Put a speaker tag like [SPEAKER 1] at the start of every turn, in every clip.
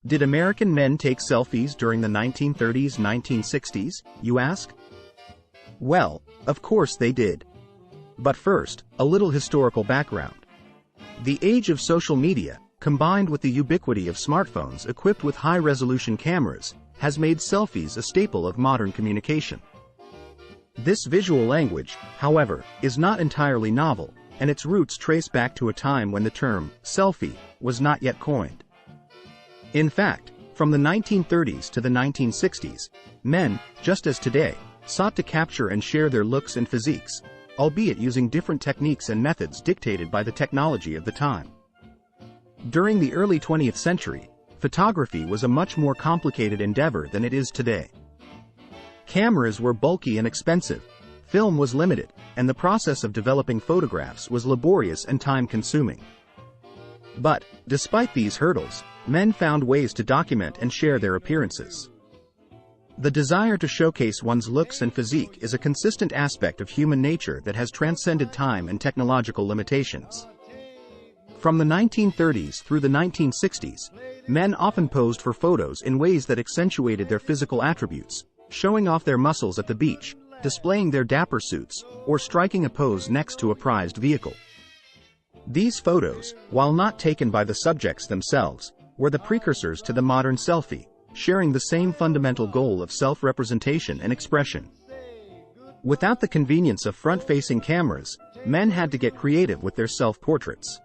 [SPEAKER 1] Did American men take selfies during the 1930s-1960s, you ask? Well, of course they did. But first, a little historical background. The age of social media, combined with the ubiquity of smartphones equipped with high-resolution cameras, has made selfies a staple of modern communication. This visual language, however, is not entirely novel, and its roots trace back to a time when the term selfie was not yet coined. In fact, from the 1930s to the 1960s, men, just as today, sought to capture and share their looks and physiques, albeit using different techniques and methods dictated by the technology of the time. During the early 20th century, photography was a much more complicated endeavor than it is today. Cameras were bulky and expensive, film was limited, and the process of developing photographs was laborious and time-consuming. But, despite these hurdles, men found ways to document and share their appearances. The desire to showcase one's looks and physique is a consistent aspect of human nature that has transcended time and technological limitations. From the 1930s through the 1960s, men often posed for photos in ways that accentuated their physical attributes, showing off their muscles at the beach, displaying their dapper suits, or striking a pose next to a prized vehicle. These photos, while not taken by the subjects themselves, were the precursors to the modern selfie, sharing the same fundamental goal of self-representation and expression. Without the convenience of front-facing cameras, men had to get creative with their self-portraits.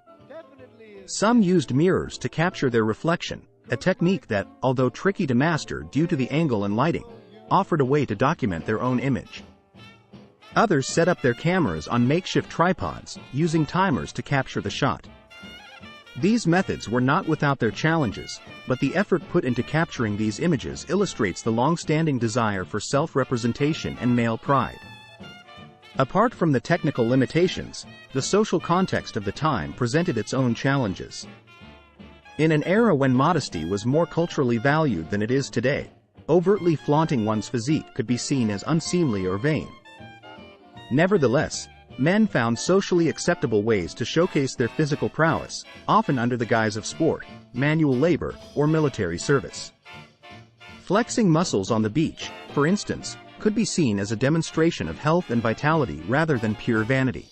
[SPEAKER 1] Some used mirrors to capture their reflection, a technique that, although tricky to master due to the angle and lighting, offered a way to document their own image. Others set up their cameras on makeshift tripods, using timers to capture the shot. These methods were not without their challenges, but the effort put into capturing these images illustrates the long-standing desire for self-representation and male pride. Apart from the technical limitations, the social context of the time presented its own challenges. In an era when modesty was more culturally valued than it is today, overtly flaunting one's physique could be seen as unseemly or vain. Nevertheless, men found socially acceptable ways to showcase their physical prowess, often under the guise of sport, manual labor, or military service. Flexing muscles on the beach, for instance, could be seen as a demonstration of health and vitality rather than pure vanity.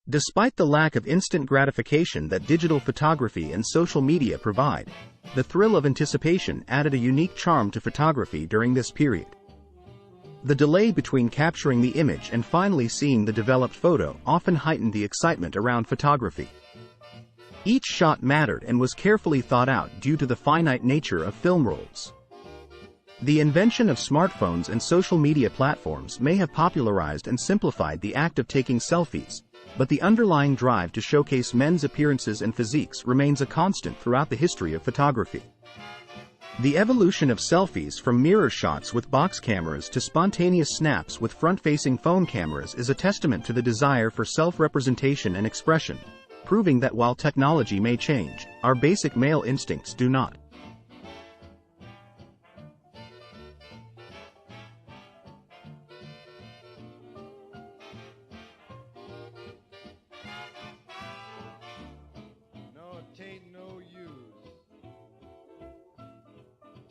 [SPEAKER 1] Despite the lack of instant gratification that digital photography and social media provide, the thrill of anticipation added a unique charm to photography during this period. The delay between capturing the image and finally seeing the developed photo often heightened the excitement around photography. Each shot mattered and was carefully thought out due to the finite nature of film rolls. The invention of smartphones and social media platforms may have popularized and simplified the act of taking selfies, but the underlying drive to showcase men's appearances and physiques remains a constant throughout the history of photography. The evolution of selfies from mirror shots with box cameras to spontaneous snaps with front-facing phone cameras is a testament to the desire for self-representation and expression, proving that while technology may change, our basic male instincts do not.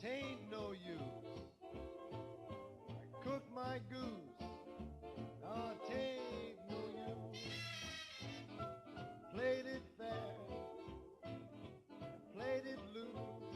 [SPEAKER 2] Tain't no use. I cook my goose. No, tain't no use. Played it fair, played it loose.